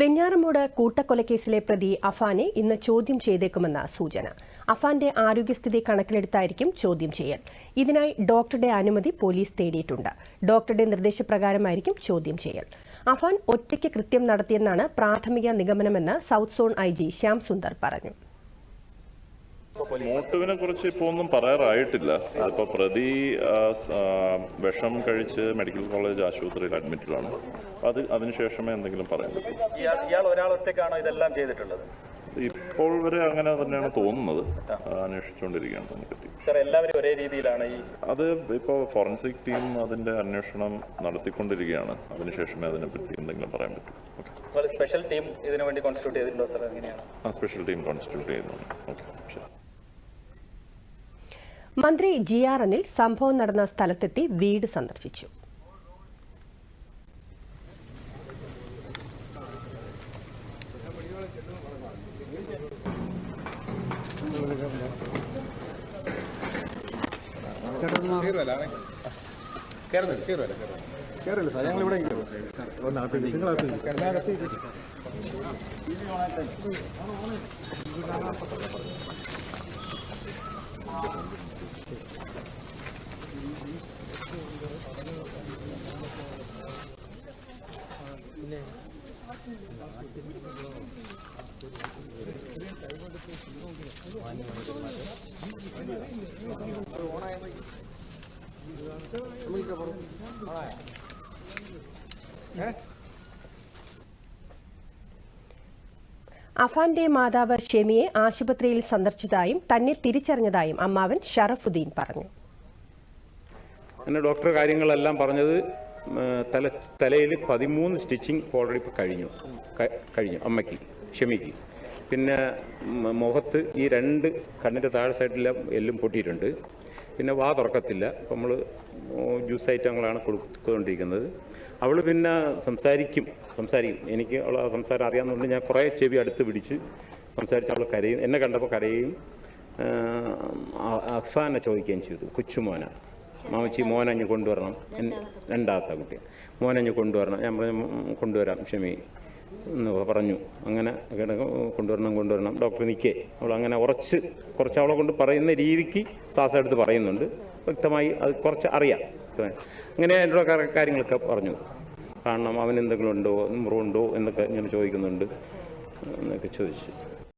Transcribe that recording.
വെഞ്ഞാറമൂട് കൂട്ടക്കൊലക്കേസിലെ പ്രതി അഫാനെ ഇന്ന് ചോദ്യം ചെയ്തേക്കുമെന്ന സൂചന. അഫാന്റെ ആരോഗ്യസ്ഥിതി കണക്കിലെടുത്തായിരിക്കും ചോദ്യം ചെയ്യൽ. ഇതിനായി ഡോക്ടറുടെ അനുമതി പോലീസ് തേടിയിട്ടുണ്ട്. ഡോക്ടറുടെ നിർദ്ദേശപ്രകാരമായിരിക്കും ചോദ്യം ചെയ്യൽ. അഫാൻ ഒറ്റയ്ക്ക് കൃത്യം നടത്തിയെന്നാണ് പ്രാഥമിക നിഗമനമെന്ന് south zone IG Shyam Sundar പറഞ്ഞു. മോട്ടീവിനെ കുറിച്ച് ഇപ്പോൾ ഒന്നും പറയാറായിട്ടില്ല. അതിപ്പോൾ പ്രതി വിഷം കഴിച്ച് മെഡിക്കൽ കോളേജ് ആശുപത്രിയിൽ അഡ്മിറ്റഡാണ്. അതിനുശേഷമേ എന്തെങ്കിലും പറയാൻ പറ്റൂ. ഇയാൾ ഒരാൾ ഒറ്റയ്ക്കാണോ ഇതെല്ലാം ചെയ്തിട്ടുള്ളത്? ഇപ്പോൾ വരെ അങ്ങനെ തന്നെയാണ് തോന്നുന്നത്. അന്വേഷിച്ചുകൊണ്ടിരിക്കുകയാണ് അതിനെപ്പറ്റി. എല്ലാവരും ഒരേ രീതിയിലാണ് അത് ഇപ്പോൾ ഫോറൻസിക് ടീം അതിന്റെ അന്വേഷണം നടത്തിക്കൊണ്ടിരിക്കുകയാണ്. അതിനുശേഷമേ അതിനെപ്പറ്റി എന്തെങ്കിലും പറയാൻ പറ്റൂ. സ്പെഷ്യൽ ടീം ഇതിനു വേണ്ടി കോൺസ്റ്റിറ്റ്യൂട്ട് ചെയ്തിട്ടുണ്ടോ സർ? എങ്ങനെയാണ് സ്പെഷ്യൽ ടീം കോൺസ്റ്റിറ്റ്യൂട്ട് ചെയ്യുന്നുണ്ട്. ഓക്കെ, ശരി. മന്ത്രി GR അനിൽ സംഭവം നടന്ന സ്ഥലത്തെത്തി വീട് സന്ദർശിച്ചു. അഫാന്റെ മാതാവ് ഷെമിയെ ആശുപത്രിയിൽ സന്ദർശിച്ചതായും തന്നെ തിരിച്ചറിഞ്ഞതായും അമ്മാവൻ ഷറഫുദ്ദീൻ പറഞ്ഞു. എന്നെ ഡോക്ടർ കാര്യങ്ങളെല്ലാം പറഞ്ഞത് തലയിൽ 13 സ്റ്റിച്ചിങ് ഓൾറെഡി ഇപ്പോൾ കഴിഞ്ഞു അമ്മയ്ക്ക്, ഷെമിക്ക്. പിന്നെ മുഖത്ത് ഈ 2 കണ്ണിൻ്റെ താഴെ സൈഡിലെല്ലാം എല്ലും പൊട്ടിയിട്ടുണ്ട്. പിന്നെ വാ തുറക്കത്തില്ല. അപ്പോൾ നമ്മൾ ജ്യൂസ് ഐറ്റങ്ങളാണ് കൊടുത്തുകൊണ്ടിരിക്കുന്നത്. അവൾ പിന്നെ സംസാരിക്കും. എനിക്ക് അവൾ ആ സംസാരം അറിയാവുന്നതുകൊണ്ട് ഞാൻ കുറേ ചെവി അടുത്ത് പിടിച്ച് സംസാരിച്ച് അവൾ കരയും. എന്നെ കണ്ടപ്പോൾ കരയും. അഫാനെ ചോദിക്കുകയും ചെയ്തു. കൊച്ചുമോന, മാമച്ചി മോനഞ്ഞ് കൊണ്ടുവരണം, രണ്ടാമത്തെ കുട്ടി മോനഞ്ഞ് കൊണ്ടുവരണം. ഞാൻ പറഞ്ഞു കൊണ്ടുവരാം ഷെമി എന്ന് പറഞ്ഞു. അങ്ങനെ കൊണ്ടുവരണം ഡോക്ടർ നിൽക്കേ. അവൾ അങ്ങനെ കുറച്ച് അവളെ കൊണ്ട് പറയുന്ന രീതിക്ക് ശ്വാസം എടുത്ത് പറയുന്നുണ്ട്. വ്യക്തമായി അത് കുറച്ച് അറിയാം. അങ്ങനെ എന്നോട് കാര്യങ്ങളൊക്കെ പറഞ്ഞു. കാരണം അവൻ എന്തെങ്കിലും ഉണ്ടോ, മുറിവുണ്ടോ എന്നൊക്കെ ഇങ്ങനെ ചോദിക്കുന്നുണ്ട് എന്നൊക്കെ ചോദിച്ചു.